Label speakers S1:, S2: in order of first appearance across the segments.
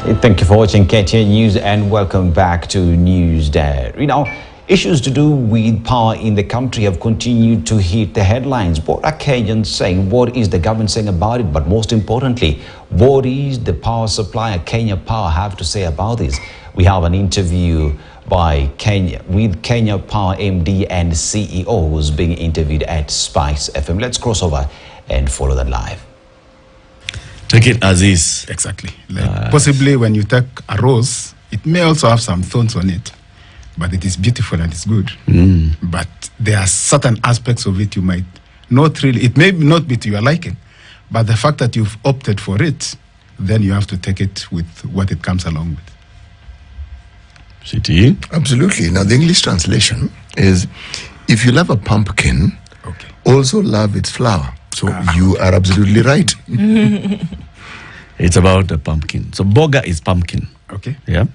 S1: Thank you for watching KTN News and welcome back to News Day. Issues to do with power in the country have continued to hit the headlines. What are Kenyans saying? What is the government saying about it? But most importantly, what is the power supplier Kenya Power have to say about this? We have an interview with Kenya Power MD and CEO who's being interviewed at Spice FM. Let's cross over and follow that live.
S2: Take it as is.
S3: Exactly. Possibly when you take a rose, it may also have some thorns on it, but it is beautiful and it's good. But there are certain aspects of it you might not really, it may not be to your liking, but the fact that you've opted for it, then you have to take it with what it comes along with.
S2: CT?
S4: Absolutely. Now, the English translation is, if you love a pumpkin, also love its flower. So you are absolutely right.
S2: It's about the pumpkin. So boga is pumpkin.
S3: Okay.
S2: Yeah.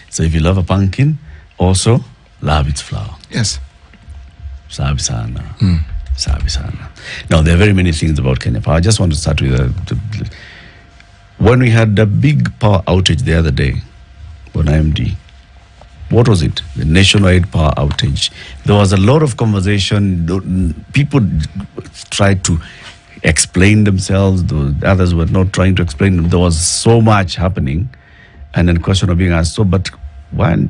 S2: So if you love a pumpkin, also love its flower.
S4: Yes.
S2: Sabi sana. Sabi sana. Now, there are very many things about Kenya Power. I just want to start with when we had the big power outage the other day on IMD. What was it? The nationwide power outage. There was a lot of conversation. People tried to explain themselves. The others were not trying to explain them. There was so much happening. And then question of being asked, but why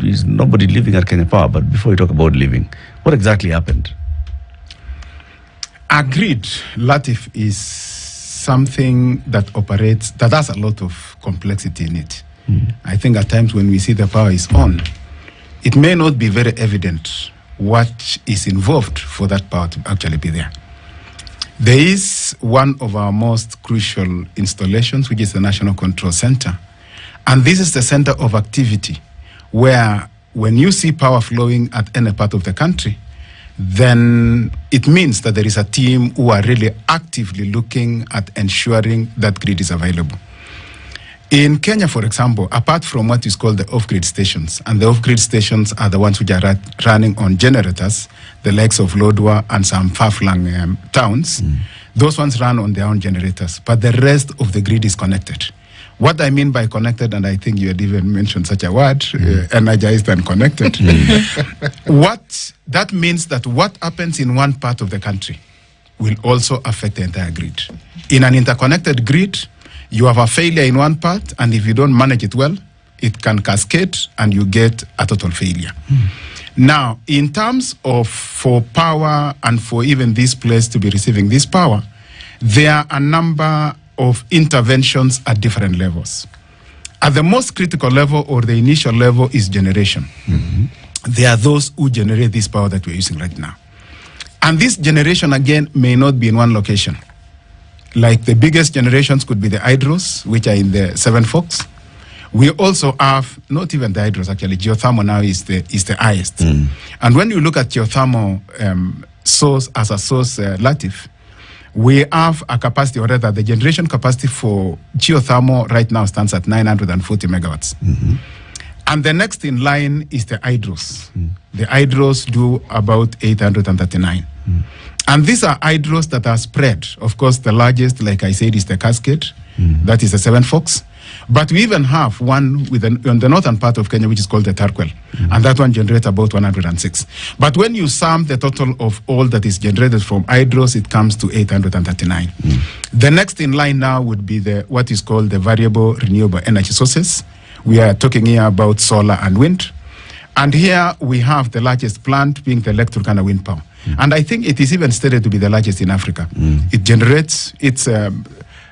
S2: is nobody living at Kenya Power? But before we talk about living, what exactly happened?
S3: Agreed. Latif is something that operates, that has a lot of complexity in it. I think at times when we see the power is on, it may not be very evident what is involved for that power to actually be there. There is one of our most crucial installations, which is the National Control Center. And this is the center of activity where when you see power flowing at any part of the country, then it means that there is a team who are really actively looking at ensuring that grid is available. In Kenya, for example, apart from what is called the off-grid stations, and the off-grid stations are the ones which are running on generators, the likes of Lodwar and some far-flung towns, those ones run on their own generators, but the rest of the grid is connected. What I mean by connected, and I think you had even mentioned such a word, energized and connected, what that means that what happens in one part of the country will also affect the entire grid. In an interconnected grid, you have a failure in one part, and if you don't manage it well, it can cascade and you get a total failure. Now, in terms of for power and for even this place to be receiving this power, there are a number of interventions at different levels. At the most critical level or the initial level is generation. There are those who generate this power that we're using right now. And this generation, again, may not be in one location. Like the biggest generations could be the hydros, which are in the Seven Forks. We also have, not even the hydros actually, geothermal now is the highest. And when you look at geothermal source as a source, Latif, we have a capacity, or rather the generation capacity for geothermal right now stands at 940 megawatts. And the next in line is the hydros. The hydros do about 839. And these are hydros that are spread. Of course, the largest, like I said, is the Cascade. That is the Seven Forks. But we even have one on the northern part of Kenya, which is called the Tarkwel. And that one generates about 106. But when you sum the total of all that is generated from hydros, it comes to 839. The next in line now would be what is called the variable renewable energy sources. We are talking here about solar and wind. And here we have the largest plant being the electrical wind power. And I think it is even stated to be the largest in Africa. It generates, its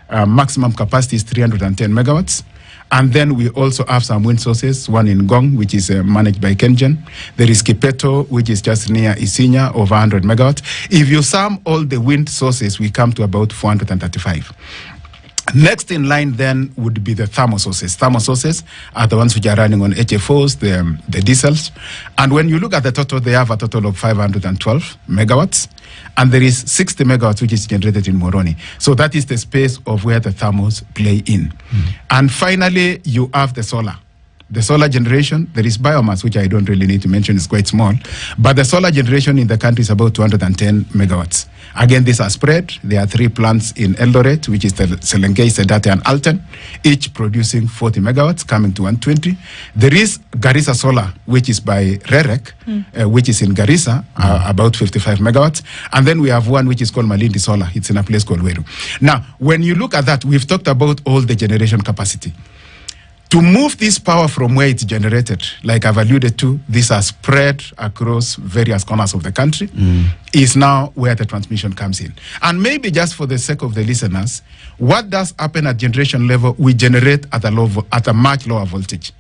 S3: maximum capacity is 310 megawatts. And then we also have some wind sources, one in Gong, which is managed by Kengen. There is Kipeto, which is just near Isinya, over 100 megawatts. If you sum all the wind sources, we come to about 435. Next in line then would be the thermal sources. Thermal sources are the ones which are running on HFOs, the diesels. And when you look at the total, they have a total of 512 megawatts. And there is 60 megawatts which is generated in Moroni. So that is the space of where the thermals play in. And finally, you have the solar. the solar generation, there is biomass, which I don't really need to mention, is quite small. But the solar generation in the country is about 210 megawatts. Again, these are spread. There are 3 plants in Eldoret, which is the Selengei, Sedate, and Alton, each producing 40 megawatts, coming to 120. There is Garissa Solar, which is by REREC, which is in Garissa, about 55 megawatts. And then we have one which is called Malindi Solar. It's in a place called Weru. Now, when you look at that, we've talked about all the generation capacity. To move this power from where it's generated, like I've alluded to, these are spread across various corners of the country, is now where the transmission comes in. And maybe just for the sake of the listeners, what does happen at generation level? We generate at a much lower voltage.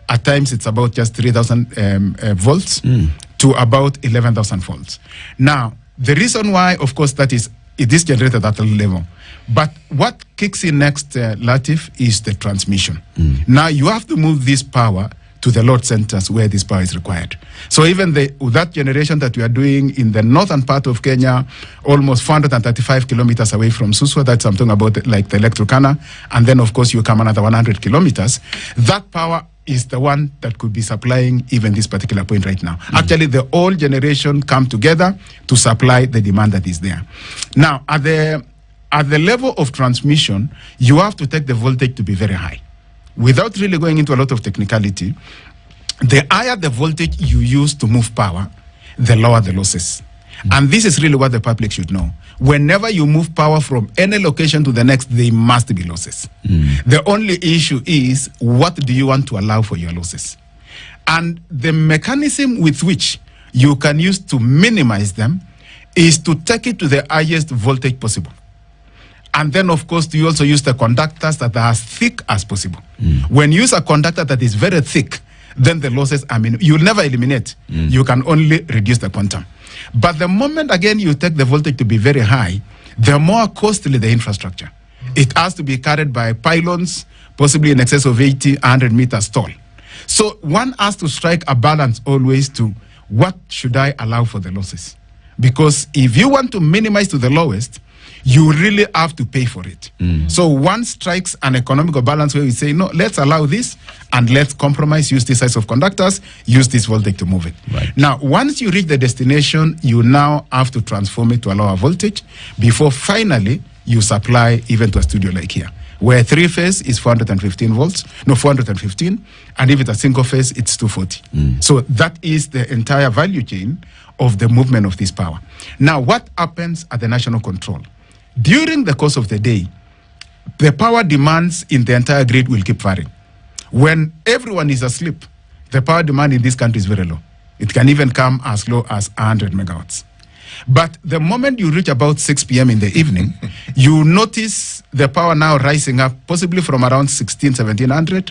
S3: At times, it's about just 3,000 volts to about 11,000 volts. Now, the reason why, of course, it is generated at a level. But what kicks in next, Latif, is the transmission. Now, you have to move this power to the load centers where this power is required. So even that generation that we are doing in the northern part of Kenya, almost 435 kilometers away from Suswa, that's something about like the Electrocana, and then, of course, you come another 100 kilometers, that power is the one that could be supplying even this particular point right now. Actually, the whole generation come together to supply the demand that is there. Now, at the level of transmission, you have to take the voltage to be very high. Without really going into a lot of technicality, the higher the voltage you use to move power, the lower the losses. And this is really what the public should know. Whenever you move power from any location to the next, there must be losses. The only issue is, what do you want to allow for your losses? And the mechanism with which you can use to minimize them is to take it to the highest voltage possible. And then, of course, you also use the conductors that are as thick as possible. When you use a conductor that is very thick, then the losses, you'll never eliminate. You can only reduce the quantum. But the moment, again, you take the voltage to be very high, the more costly the infrastructure. It has to be carried by pylons, possibly in excess of 80, 100 meters tall. So one has to strike a balance always to what should I allow for the losses? Because if you want to minimize to the lowest, you really have to pay for it. So one strikes an economical balance where we say, no, let's allow this and let's compromise, use this size of conductors, use this voltage to move it.
S2: Right.
S3: Now, once you reach the destination, you now have to transform it to a lower voltage before finally you supply even to a studio like here, where 3-phase is 415, and if it's a single phase, it's 240. So that is the entire value chain of the movement of this power. Now, what happens at the national control? During the course of the day, the power demands in the entire grid will keep varying. When everyone is asleep, the power demand in this country is very low. It can even come as low as 100 megawatts. But the moment you reach about 6 p.m. in the evening, you notice the power now rising up, possibly from around 1700.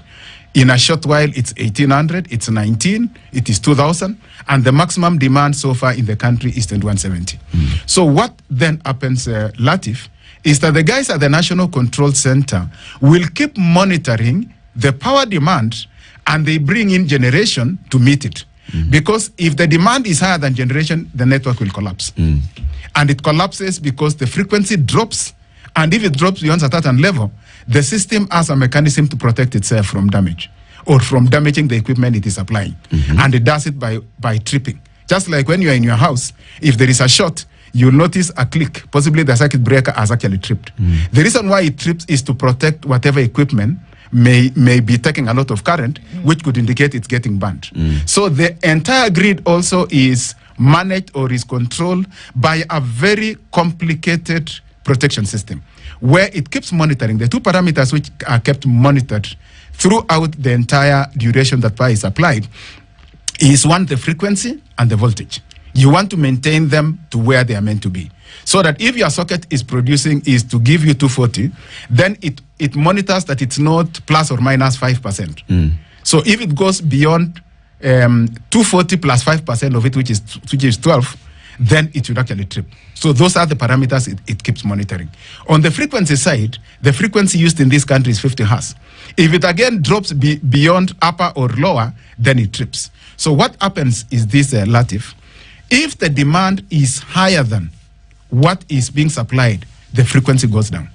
S3: In a short while, it's 1800, it's 19, it is 2000, and the maximum demand so far in the country is 2170. So what then happens, Latif, is that the guys at the National Control Center will keep monitoring the power demand, and they bring in generation to meet it. Because if the demand is higher than generation, the network will collapse. And it collapses because the frequency drops, and if it drops beyond a certain level, the system has a mechanism to protect itself from damage or from damaging the equipment it is supplying. And it does it by tripping. Just like when you are in your house, if there is a short, you'll notice a click. Possibly the circuit breaker has actually tripped. The reason why it trips is to protect whatever equipment may be taking a lot of current, which could indicate it's getting burned. So the entire grid also is managed or is controlled by a very complicated protection system, where it keeps monitoring. The two parameters which are kept monitored throughout the entire duration that power is applied is, one, the frequency and the voltage. You want to maintain them to where they are meant to be. So that if your socket is to give you 240, then it monitors that it's not plus or minus 5%. So if it goes beyond 240 plus 5% of it, which is 12, then it should actually trip. So those are the parameters it keeps monitoring. On the frequency side, the frequency used in this country is 50 hertz. If it again drops beyond upper or lower, then it trips. So what happens is this, Latif, if the demand is higher than what is being supplied, the frequency goes down.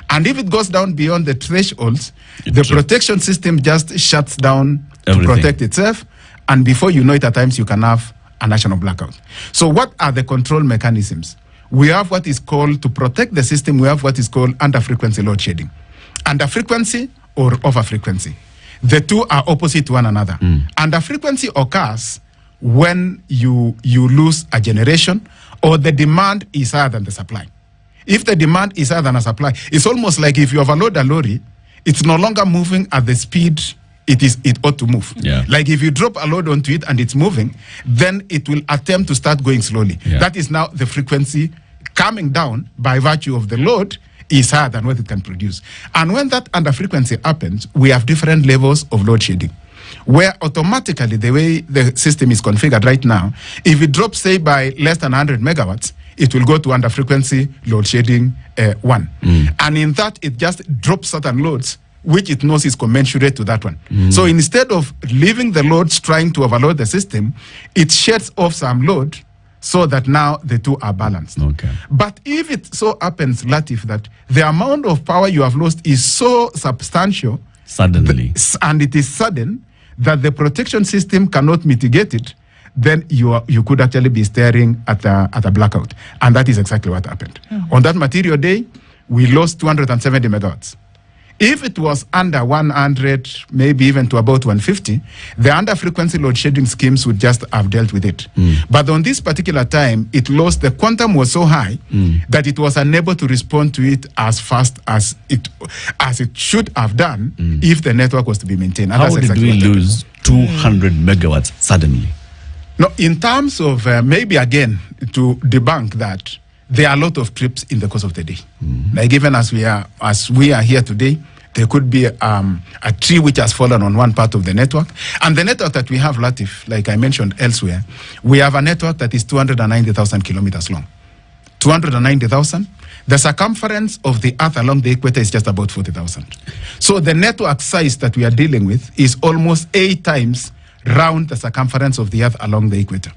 S3: And if it goes down beyond the thresholds, the protection system just shuts down to protect itself. And before you know it, at times you can have a national blackout. So what are the control mechanisms? We have what is called, to protect the system, we have what is called under-frequency load shedding. Under-frequency or over-frequency. The two are opposite to one another. Under-frequency occurs when you lose a generation or the demand is higher than the supply. If the demand is higher than a supply, it's almost like if you overload a lorry, it's no longer moving at the speed it ought to move.
S2: Yeah.
S3: Like if you drop a load onto it and it's moving, then it will attempt to start going slowly.
S2: Yeah.
S3: That is now the frequency coming down by virtue of the load is higher than what it can produce. And when that under frequency happens, we have different levels of load shedding, where automatically the way the system is configured right now, if it drops, say, by less than 100 megawatts, it will go to under frequency load shedding 1. And in that, it just drops certain loads which it knows is commensurate to that one. So instead of leaving the loads trying to overload the system, it sheds off some load so that now the two are balanced.
S2: Okay.
S3: But if it so happens, Latif, that the amount of power you have lost is so substantial,
S2: suddenly,
S3: and it is sudden, that the protection system cannot mitigate it, then you could actually be staring at a blackout. And that is exactly what happened. On that material day, we lost 270 megawatts. If it was under 100, maybe even to about 150, the under-frequency load shedding schemes would just have dealt with it. But on this particular time, the quantum was so high that it was unable to respond to it as fast as it should have done if the network was to be maintained. And
S2: how did we lose 200 megawatts suddenly?
S3: No, in terms of maybe again to debunk that, there are a lot of trips in the course of the day. Like even as we are here today, there could be a tree which has fallen on one part of the network. And the network that we have, Latif, like I mentioned elsewhere, we have a network that is 290,000 kilometers long. 290,000. The circumference of the Earth along the equator is just about 40,000. So the network size that we are dealing with is almost 8 times round the circumference of the Earth along the equator.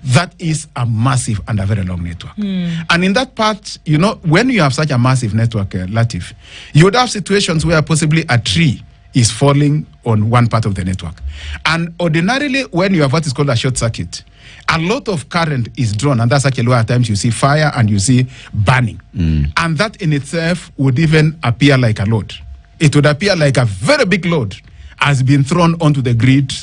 S3: That is a massive and a very long network. And in that part, you know, when you have such a massive network, Latif, you would have situations where possibly a tree is falling on one part of the network. And ordinarily, when you have what is called a short circuit, a lot of current is drawn, and that's actually why at times you see fire and you see burning. And that in itself would even appear like a load. It would appear like a very big load has been thrown onto the grid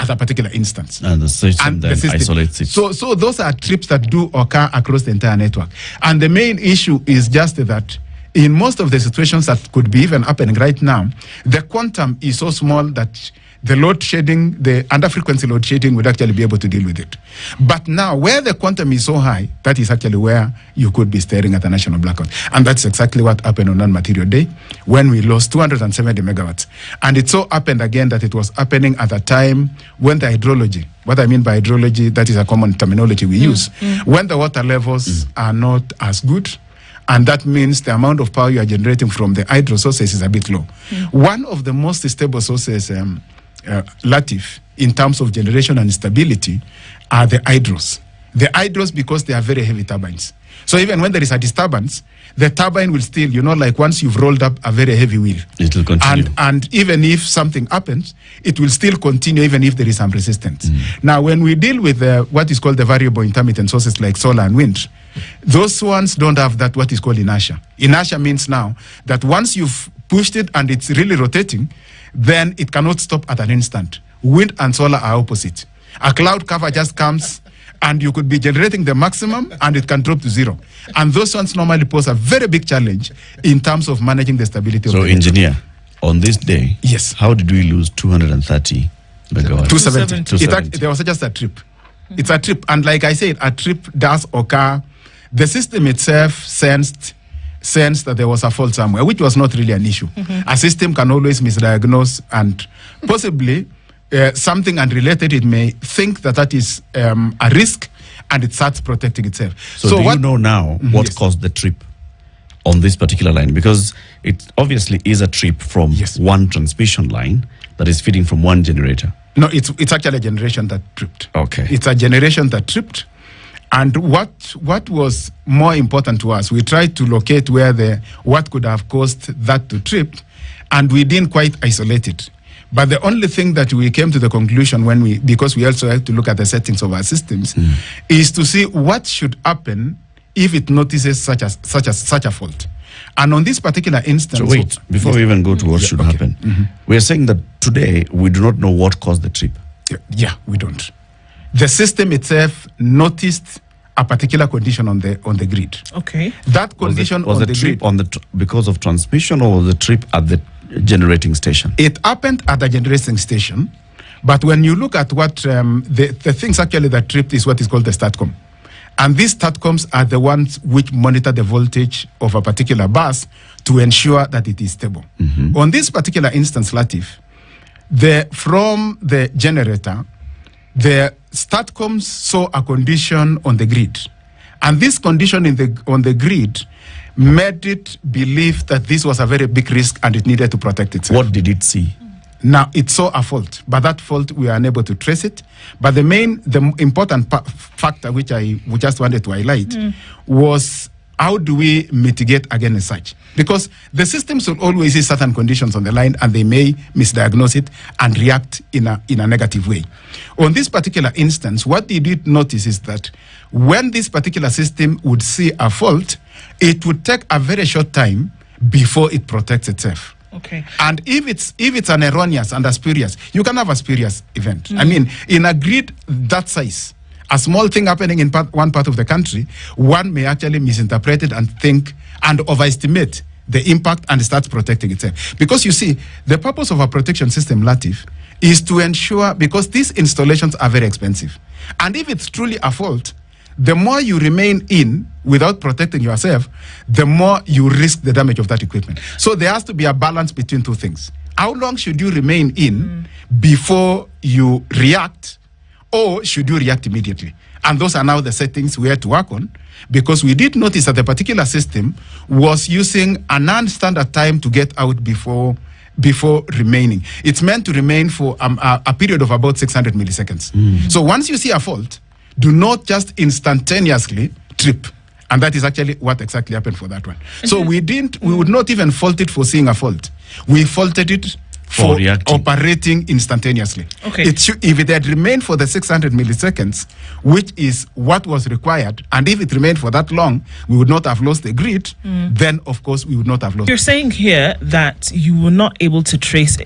S3: at a particular instance.
S2: And the system then isolates it.
S3: So those are trips that do occur across the entire network. And the main issue is just that in most of the situations that could be even happening right now, the quantum is so small that the load shedding, the under-frequency load shedding would actually be able to deal with it. But now, where the quantum is so high, that is actually where you could be staring at a national blackout. And that's exactly what happened on that material day, when we lost 270 megawatts. And it so happened again that it was happening at a time when the hydrology, what I mean by hydrology, that is a common terminology we use, when the water levels are not as good, and that means the amount of power you are generating from the hydro sources is a bit low. One of the most stable sources, Latif, in terms of generation and stability, are the hydros. The hydros, because they are very heavy turbines. So even when there is a disturbance, the turbine will still, you know, like once you've rolled up a very heavy wheel,
S2: it will continue.
S3: And even if something happens, it will still continue even if there is some resistance. Now, when we deal with what is called the variable intermittent sources like solar and wind, those ones don't have that what is called inertia. Inertia means now that once you've pushed it and it's really rotating, then it cannot stop at an instant. Wind and solar are opposite. A cloud cover just comes and you could be generating the maximum and it can drop to zero. And those ones normally pose a very big challenge in terms of managing the stability of the network. So,
S2: engineer, on this day,
S3: yes,
S2: how did we lose 230 megawatts?
S3: 270. There was just a trip. It's a trip. And like I said, a trip does occur. The system itself sensed that there was a fault somewhere, which was not really an issue. A system can always misdiagnose and possibly something unrelated, it may think that is a risk and it starts protecting itself.
S2: So do you know now what caused the trip on this particular line? Because it obviously is a trip from one transmission line that is feeding from one generator.
S3: No, it's actually a generation that tripped.
S2: Okay.
S3: It's a generation that tripped. And what was more important to us, we tried to locate what could have caused that to trip, and we didn't quite isolate it. But the only thing that we came to the conclusion because we also have to look at the settings of our systems, is to see what should happen if it notices such a fault. And on this particular instance...
S2: So wait, before we even go to what should happen, we are saying that today we do not know what caused the trip.
S3: Yeah, we don't. The system itself noticed a particular condition on the grid.
S5: Okay.
S3: That condition
S2: was
S3: on
S2: the
S3: the
S2: trip
S3: grid...
S2: because of transmission, or was the trip at the generating station?
S3: It happened at the generating station, but when you look at what the things actually that tripped is what is called the STATCOM. And these STATCOMs are the ones which monitor the voltage of a particular bus to ensure that it is stable. On this particular instance, Latif, from the generator, the STATCOMs saw a condition on the grid. And this condition on the grid made it believe that this was a very big risk and it needed to protect itself.
S2: What did it see?
S3: Now, it saw a fault, but that fault we are unable to trace it. But the important factor which we just wanted to highlight was, how do we mitigate against such? Because the systems will always see certain conditions on the line and they may misdiagnose it and react in a negative way. On this particular instance, what they did notice is that when this particular system would see a fault, it would take a very short time before it protects itself.
S5: Okay.
S3: And if it's an erroneous and a spurious, you can have a spurious event. I mean, in a grid that size, a small thing happening in one part of the country, one may actually misinterpret it and think and overestimate the impact and start protecting itself. Because you see, the purpose of a protection system, Latif, is to ensure, because these installations are very expensive. And if it's truly a fault, the more you remain in without protecting yourself, the more you risk the damage of that equipment. So there has to be a balance between two things. How long should you remain in before you react, or should you react immediately? And those are now the settings we had to work on, because we did notice that the particular system was using a non-standard time to get out before remaining. It's meant to remain for a period of about 600 milliseconds. So once you see a fault, do not just instantaneously trip. And that is actually what exactly happened for that one. So we would not even fault it for seeing a fault. We faulted it for operating instantaneously.
S5: Okay.
S3: If it had remained for the 600 milliseconds, which is what was required, and if it remained for that long, we would not have lost the grid, then of course we would not have lost.
S5: You're saying here that you were not able to trace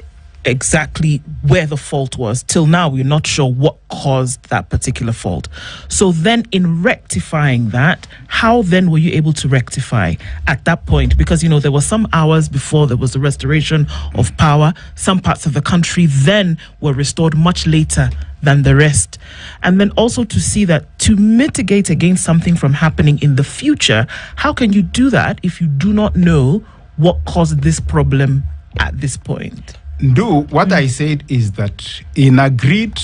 S5: exactly where the fault was. Till now, we're not sure what caused that particular fault. So then in rectifying that, how then were you able to rectify at that point? Because, there were some hours before there was the restoration of power. Some parts of the country then were restored much later than the rest. And then also to see that to mitigate against something from happening in the future, how can you do that if you do not know what caused this problem at this point?
S3: What I said is that in a grid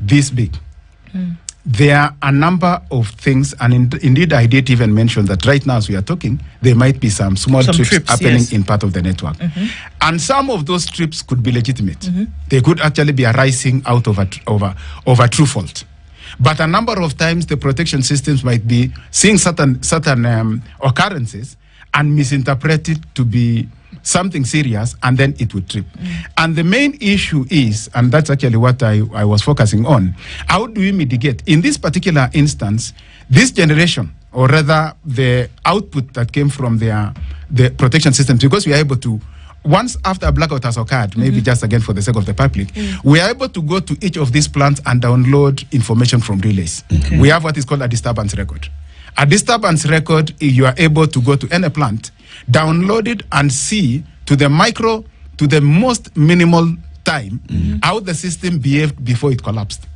S3: this big, there are a number of things, and indeed I did even mention that right now as we are talking, there might be some small trips happening in part of the network. And some of those trips could be legitimate. They could actually be arising out of a true fault. But a number of times the protection systems might be seeing certain occurrences and misinterpret it to be something serious, and then it would trip. And the main issue is, and that's actually what I was focusing on, how do we mitigate? In this particular instance, this generation, or rather the output that came from the protection systems, because we are able to, once after a blackout has occurred, maybe just again for the sake of the public, we are able to go to each of these plants and download information from relays. We have what is called a disturbance record. A disturbance record, you are able to go to any plant, download it and see to the most minimal time how the system behaved before it collapsed.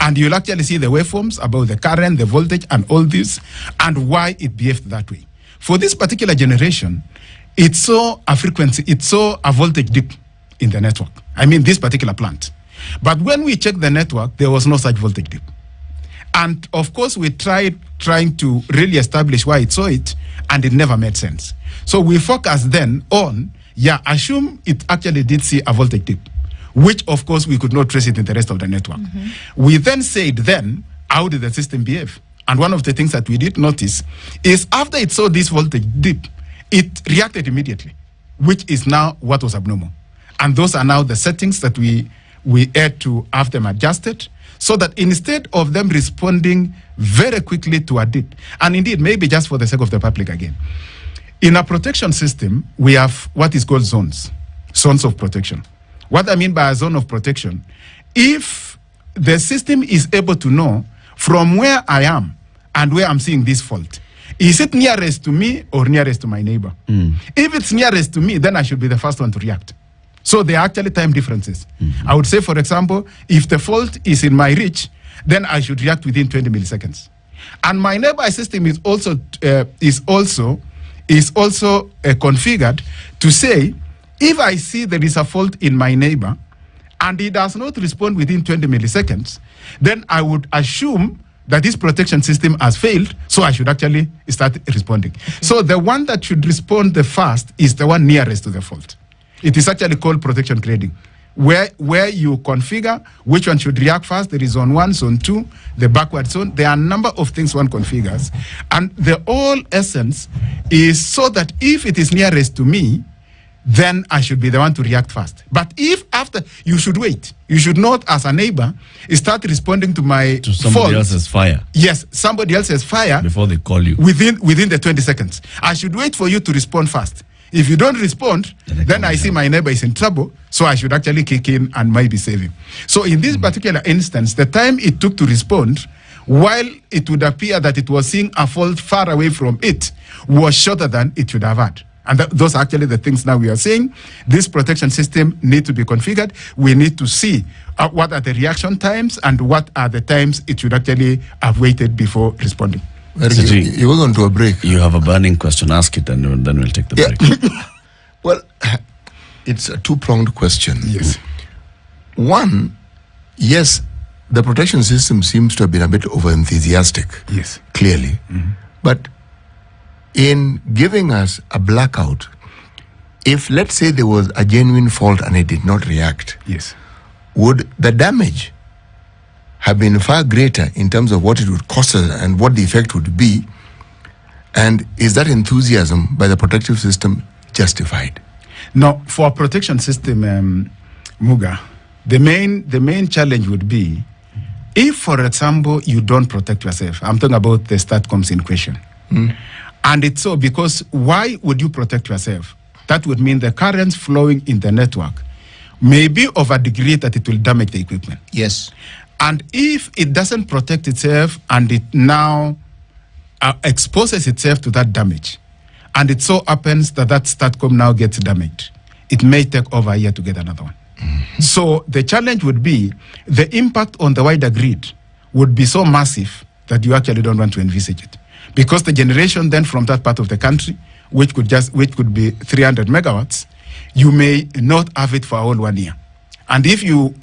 S3: And you'll actually see the waveforms about the current, the voltage, and all this, and why it behaved that way. For this particular generation, it saw a frequency, it saw a voltage dip in the network. I mean, this particular plant. But when we checked the network, there was no such voltage dip. And of course, we tried trying to really establish why it saw it, and it never made sense. So we focused then on, assume it actually did see a voltage dip, which of course we could not trace it in the rest of the network. We then said, how did the system behave? And one of the things that we did notice is after it saw this voltage dip, it reacted immediately, which is now what was abnormal. And those are now the settings that we had to have them adjusted, so that instead of them responding very quickly to a dip, and indeed, maybe just for the sake of the public again, in a protection system, we have what is called zones of protection. What I mean by a zone of protection, if the system is able to know from where I am and where I'm seeing this fault, is it nearest to me or nearest to my neighbor? If it's nearest to me, then I should be the first one to react. So there are actually time differences. I would say, for example, if the fault is in my reach, then I should react within 20 milliseconds. And my nearby system is also configured to say, if I see there is a fault in my neighbor and he does not respond within 20 milliseconds, then I would assume that this protection system has failed, so I should actually start responding. So the one that should respond the first is the one nearest to the fault. It is actually called protection grading, where you configure which one should react first. There is zone 1, zone 2, the backward zone. There are a number of things one configures. And the whole essence is so that if it is nearest to me, then I should be the one to react first. But if after, you should wait. You should not, as a neighbor, start responding to my
S2: somebody else's fire.
S3: Yes, somebody else's fire.
S2: Before they call you.
S3: Within the 20 seconds. I should wait for you to respond first. If you don't respond, then I see my neighbor is in trouble, so I should actually kick in and maybe save him. So in this particular instance, the time it took to respond, while it would appear that it was seeing a fault far away from it, was shorter than it should have had. And those are actually the things now we are saying. This protection system needs to be configured. We need to see what are the reaction times and what are the times it should actually have waited before responding.
S4: You were going to a break.
S2: You have a burning question. Ask it, and then we'll take the break.
S4: Well, it's a two-pronged question.
S3: Yes.
S4: One, yes, the protection system seems to have been a bit over-enthusiastic.
S3: Yes.
S4: Clearly. But in giving us a blackout, if, let's say, there was a genuine fault and it did not react,
S3: yes,
S4: would the damage have been far greater in terms of what it would cost us and what the effect would be? And is that enthusiasm by the protective system justified?
S3: Now, for a protection system, Muga, the main challenge would be if, for example, you don't protect yourself. I'm talking about the STATCOMs in question. And it's so because why would you protect yourself? That would mean the currents flowing in the network may be of a degree that it will damage the equipment.
S4: Yes.
S3: And if it doesn't protect itself and it now exposes itself to that damage, and it so happens that that STATCOM now gets damaged, it may take over a year to get another one. So the challenge would be the impact on the wider grid would be so massive that you actually don't want to envisage it. Because the generation then from that part of the country, which could be 300 megawatts, you may not have it for a whole 1 year. And if you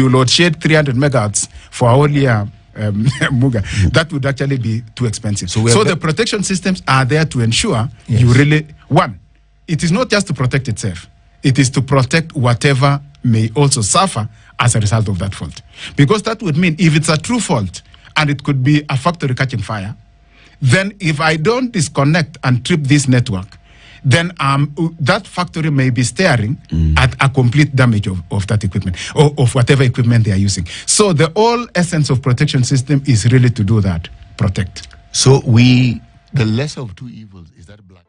S3: load shed 300 megawatts for a whole year, that would actually be too expensive. So the protection systems are there to ensure you really, one, it is not just to protect itself. It is to protect whatever may also suffer as a result of that fault. Because that would mean if it's a true fault and it could be a factory catching fire, then if I don't disconnect and trip this network, then that factory may be staring at a complete damage of that equipment or of whatever equipment they are using. So the whole essence of protection system is really to do that, protect.
S4: So the lesser of two evils is that black.